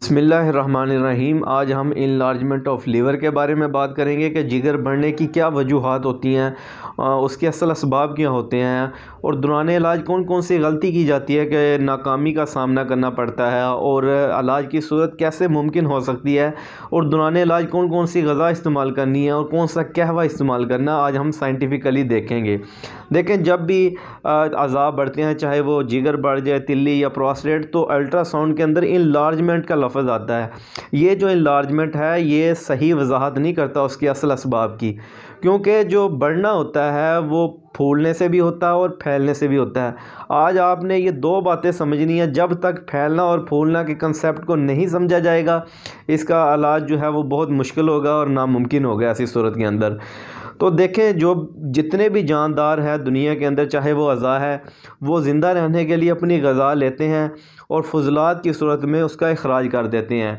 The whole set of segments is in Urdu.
بسم اللہ الرحمن الرحیم۔ آج ہم انلارجمنٹ آف لیور کے بارے میں بات کریں گے کہ جگر بڑھنے کی کیا وجوہات ہوتی ہیں، اس کے اصل اسباب کیا ہوتے ہیں، اور دوران علاج کون کون سی غلطی کی جاتی ہے کہ ناکامی کا سامنا کرنا پڑتا ہے، اور علاج کی صورت کیسے ممکن ہو سکتی ہے، اور دوران علاج کون کون سی غذا استعمال کرنی ہے اور کون سا قہوہ استعمال کرنا، آج ہم سائنٹیفکلی دیکھیں گے۔ دیکھیں، جب بھی اعضاء بڑھتے ہیں، چاہے وہ جگر بڑھ جائے، تلی یا پروسٹیٹ، تو الٹرا ساؤنڈ کے اندر انلارجمنٹ کا لفظ آتا ہے۔ یہ جو انلارجمنٹ ہے، یہ صحیح وضاحت نہیں کرتا اس کے اصل اسباب کی، کیونکہ جو بڑھنا ہوتا ہے وہ پھولنے سے بھی ہوتا ہے اور پھیلنے سے بھی ہوتا ہے۔ آج آپ نے یہ دو باتیں سمجھنی ہیں۔ جب تک پھیلنا اور پھولنا کے کنسیپٹ کو نہیں سمجھا جائے گا، اس کا علاج جو ہے وہ بہت مشکل ہوگا اور ناممکن ہوگا ایسی صورت کے اندر۔ تو دیکھیں، جو جتنے بھی جاندار ہیں دنیا کے اندر، چاہے وہ اعضاء ہے، وہ زندہ رہنے کے لیے اپنی غذا لیتے ہیں اور فضلات کی صورت میں اس کا اخراج کر دیتے ہیں۔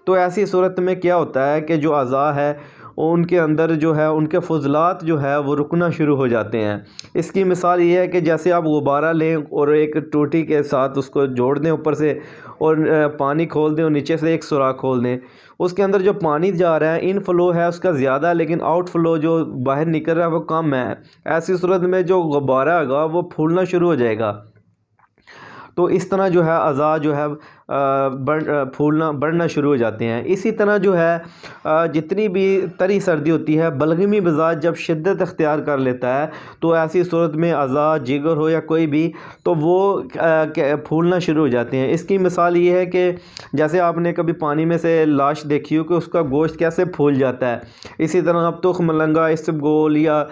تو ایسی صورت میں کیا ہوتا ہے کہ جو اعضاء ہے ان کے اندر جو ہے ان کے فضلات جو ہے وہ رکنا شروع ہو جاتے ہیں۔ اس کی مثال یہ ہے کہ جیسے آپ غبارہ لیں اور ایک ٹوٹی کے ساتھ اس کو جوڑ دیں اوپر سے، اور پانی کھول دیں اور نیچے سے ایک سوراخ کھول دیں، اس کے اندر جو پانی جا رہا ہے، ان فلو ہے اس کا زیادہ، لیکن آؤٹ فلو جو باہر نکل رہا ہے وہ کم ہے۔ ایسی صورت میں جو غبارہ ہوگا وہ پھولنا شروع ہو جائے گا۔ تو اس طرح جو ہے اعضاء جو ہے بڑھنا شروع ہو جاتے ہیں۔ اسی طرح جو ہے جتنی بھی تری سردی ہوتی ہے، بلغمی مزاج جب شدت اختیار کر لیتا ہے، تو ایسی صورت میں اعضاء، جگر ہو یا کوئی بھی، تو وہ پھولنا شروع ہو جاتے ہیں۔ اس کی مثال یہ ہے کہ جیسے آپ نے کبھی پانی میں سے لاش دیکھی ہو کہ اس کا گوشت کیسے پھول جاتا ہے، اسی طرح آپ تخم ملنگا، اسبگول یا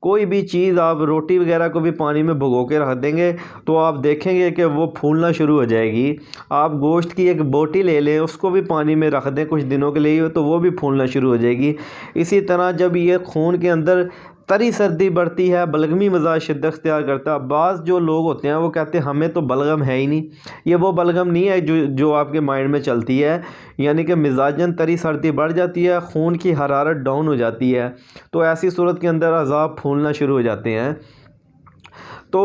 کوئی بھی چیز، آپ روٹی وغیرہ کو بھی پانی میں بھگو کے رکھ دیں گے تو آپ دیکھیں گے کہ وہ پھولنا شروع ہو جائے گی۔ آپ گوشت کی ایک بوٹی لے لیں، اس کو بھی پانی میں رکھ دیں کچھ دنوں کے لیے، تو وہ بھی پھولنا شروع ہو جائے گی۔ اسی طرح جب یہ خون کے اندر تری سردی بڑھتی ہے، بلغمی مزاج شدت اختیار کرتا ہے، بعض جو لوگ ہوتے ہیں وہ کہتے ہیں ہمیں تو بلغم ہے ہی نہیں۔ یہ وہ بلغم نہیں ہے جو آپ کے مائنڈ میں چلتی ہے، یعنی کہ مزاجن تری سردی بڑھ جاتی ہے، خون کی حرارت ڈاؤن ہو جاتی ہے، تو ایسی صورت کے اندر اعضاء پھولنا شروع ہو جاتے ہیں۔ تو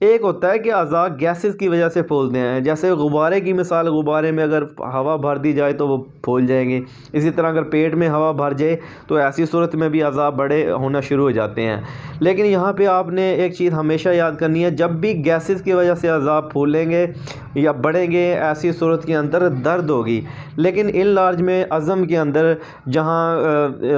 ایک ہوتا ہے کہ اعضاء گیسز کی وجہ سے پھولتے ہیں، جیسے غبارے کی مثال، غبارے میں اگر ہوا بھر دی جائے تو وہ پھول جائیں گے۔ اسی طرح اگر پیٹ میں ہوا بھر جائے تو ایسی صورت میں بھی اعضاء بڑے ہونا شروع ہو جاتے ہیں۔ لیکن یہاں پہ آپ نے ایک چیز ہمیشہ یاد کرنی ہے، جب بھی گیسز کی وجہ سے اعضاء پھولیں گے یا بڑھیں گے، ایسی صورت کے اندر درد ہوگی۔ لیکن انلارج میں عظم کے اندر جہاں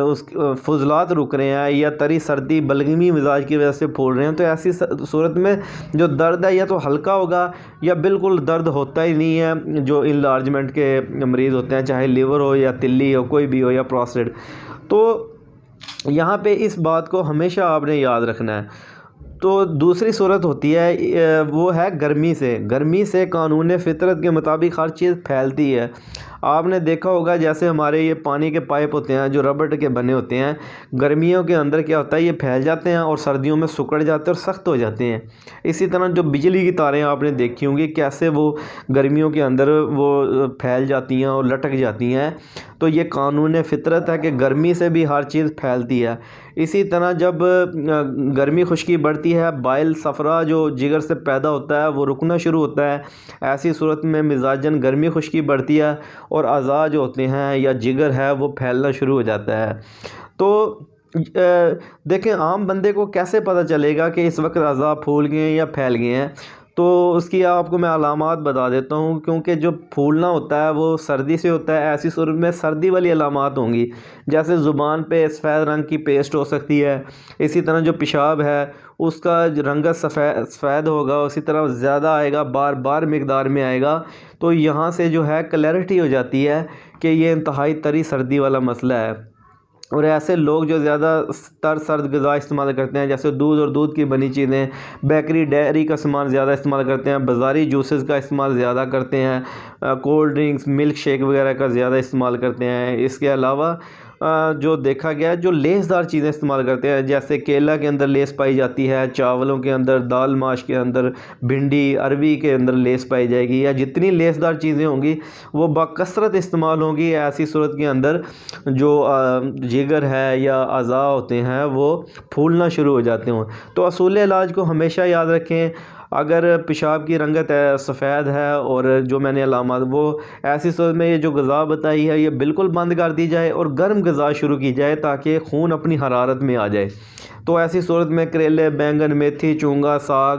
اس فضلات رک رہے ہیں یا تری سردی بلغمی مزاج کی وجہ سے پھول رہے ہیں، تو ایسی صورت میں جو درد ہے یا تو ہلکا ہوگا یا بالکل درد ہوتا ہی نہیں ہے۔ جو انلارجمنٹ کے مریض ہوتے ہیں، چاہے لیور ہو یا تلی ہو، کوئی بھی ہو، یا پروسٹیٹ، تو یہاں پہ اس بات کو ہمیشہ آپ نے یاد رکھنا ہے۔ تو دوسری صورت ہوتی ہے وہ ہے گرمی سے۔ گرمی سے قانون فطرت کے مطابق ہر چیز پھیلتی ہے۔ آپ نے دیکھا ہوگا جیسے ہمارے یہ پانی کے پائپ ہوتے ہیں جو ربڑ کے بنے ہوتے ہیں، گرمیوں کے اندر کیا ہوتا ہے، یہ پھیل جاتے ہیں اور سردیوں میں سکڑ جاتے ہیں اور سخت ہو جاتے ہیں۔ اسی طرح جو بجلی کی تاریں آپ نے دیکھی ہوں گی کیسے وہ گرمیوں کے اندر وہ پھیل جاتی ہیں اور لٹک جاتی ہیں، تو یہ قانون فطرت ہے کہ گرمی سے بھی ہر چیز پھیلتی ہے۔ اسی طرح جب گرمی خشکی بڑھتی ہے، بائل صفرا جو جگر سے پیدا ہوتا ہے وہ رکنا شروع ہوتا ہے۔ ایسی صورت میں مزاجن گرمی خشکی بڑھتی ہے اور اعضاء جو ہوتے ہیں یا جگر ہے وہ پھیلنا شروع ہو جاتا ہے۔ تو دیکھیں، عام بندے کو کیسے پتہ چلے گا کہ اس وقت اعضاء پھول گئے ہیں یا پھیل گئے ہیں؟ تو اس کی آپ کو میں علامات بتا دیتا ہوں، کیونکہ جو پھولنا ہوتا ہے وہ سردی سے ہوتا ہے۔ ایسی صورت میں سردی والی علامات ہوں گی، جیسے زبان پہ سفید رنگ کی پیسٹ ہو سکتی ہے۔ اسی طرح جو پیشاب ہے اس کا رنگت سفید ہوگا، اسی طرح زیادہ آئے گا، بار بار مقدار میں آئے گا، تو یہاں سے جو ہے کلیئرٹی ہو جاتی ہے کہ یہ انتہائی تری سردی والا مسئلہ ہے۔ اور ایسے لوگ جو زیادہ سرد غذا استعمال کرتے ہیں، جیسے دودھ اور دودھ کی بنی چیزیں، بیکری ڈیری کا سامان زیادہ استعمال کرتے ہیں، بازاری جوسز کا استعمال زیادہ کرتے ہیں، کولڈ ڈرنکس، ملک شیک وغیرہ کا زیادہ استعمال کرتے ہیں۔ اس کے علاوہ جو دیکھا گیا ہے جو لیس دار چیزیں استعمال کرتے ہیں، جیسے کیلا کے اندر لیس پائی جاتی ہے، چاولوں کے اندر، دال ماش کے اندر، بھنڈی اروی کے اندر لیس پائی جائے گی، یا جتنی لیس دار چیزیں ہوں گی وہ بکثرت استعمال ہوں گی۔ ایسی صورت کے اندر جو جگر ہے یا اعضاء ہوتے ہیں وہ پھولنا شروع ہو جاتے ہوں۔ تو اصول علاج کو ہمیشہ یاد رکھیں، اگر پیشاب کی رنگت سفید ہے اور جو میں نے علامات، وہ ایسی صورت میں یہ جو غذا بتائی ہے یہ بالکل بند کر دی جائے اور گرم غذا شروع کی جائے تاکہ خون اپنی حرارت میں آ جائے۔ تو ایسی صورت میں کریلے، بینگن، میتھی، چونگا، ساگ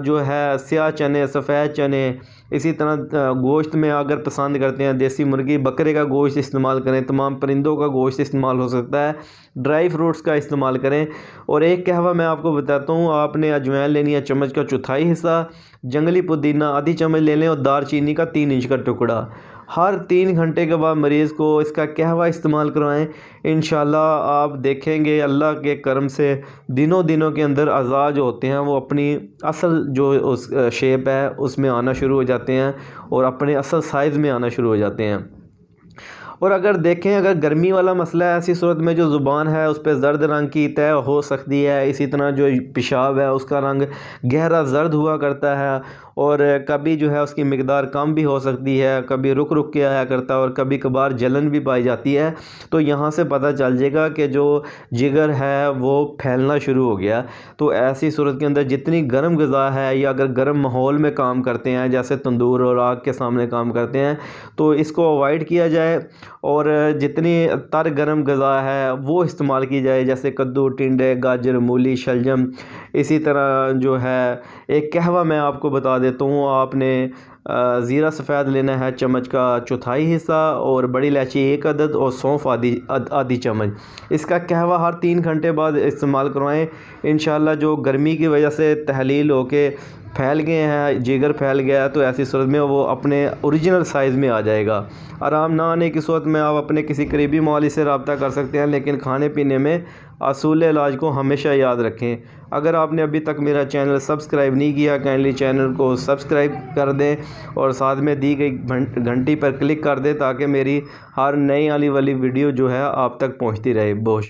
جو ہے، سیاہ چنے، سفید چنے، اسی طرح گوشت میں اگر پسند کرتے ہیں دیسی مرغی، بکرے کا گوشت استعمال کریں، تمام پرندوں کا گوشت استعمال ہو سکتا ہے، ڈرائی فروٹس کا استعمال کریں۔ اور ایک قہوہ میں آپ کو بتاتا ہوں، آپ نے اجوائن لینی ہے چمچ کا چوتھائی حصہ، جنگلی پودینہ آدھی چمچ لے لیں اور دار چینی کا 3 انچ کا ٹکڑا۔ ہر 3 گھنٹے کے بعد مریض کو اس کا قہوہ استعمال کروائیں، انشاءاللہ آپ دیکھیں گے اللہ کے کرم سے دنوں کے اندر اعضاء جو ہوتے ہیں وہ اپنی اصل جو اس شیپ ہے اس میں آنا شروع ہو جاتے ہیں اور اپنے اصل سائز میں آنا شروع ہو جاتے ہیں۔ اور اگر دیکھیں، اگر گرمی والا مسئلہ ہے، ایسی صورت میں جو زبان ہے اس پہ زرد رنگ کی طے ہو سکتی ہے، اسی طرح جو پیشاب ہے اس کا رنگ گہرا زرد ہوا کرتا ہے اور کبھی جو ہے اس کی مقدار کم بھی ہو سکتی ہے، کبھی رک کے آیا کرتا ہے اور کبھی کبھار جلن بھی پائی جاتی ہے، تو یہاں سے پتہ چل جائے گا کہ جو جگر ہے وہ پھیلنا شروع ہو گیا۔ تو ایسی صورت کے اندر جتنی گرم غذا ہے یا اگر گرم ماحول میں کام کرتے ہیں جیسے تندور اور آگ کے سامنے کام کرتے ہیں تو اس کو اوائڈ کیا جائے، اور جتنی تر گرم غذا ہے وہ استعمال کی جائے جیسے کدو، ٹنڈے، گاجر، مولی، شلجم۔ اسی طرح جو ہے ایک قہوہ میں آپ کو بتا دیتا ہوں، آپ نے زیرہ سفید لینا ہے چمچ کا چوتھائی حصہ اور بڑی الائچی 1 عدد اور سونف آدھی چمچ۔ اس کا قہوہ ہر 3 گھنٹے بعد استعمال کروائیں، انشاءاللہ جو گرمی کی وجہ سے تحلیل ہو کے پھیل گئے ہیں، جگر پھیل گیا ہے، تو ایسی صورت میں وہ اپنے اوریجنل سائز میں آ جائے گا۔ آرام نہ آنے کی صورت میں آپ اپنے کسی قریبی معالج سے رابطہ کر سکتے ہیں، لیکن کھانے پینے میں اصول علاج کو ہمیشہ یاد رکھیں۔ اگر آپ نے ابھی تک میرا چینل سبسکرائب نہیں کیا، کائنڈلی چینل کو سبسکرائب کر دیں اور ساتھ میں دی گئی گھنٹی پر کلک کر دیں تاکہ میری ہر نئی آنے والی ویڈیو جو ہے آپ تک پہنچتی رہے۔ بہت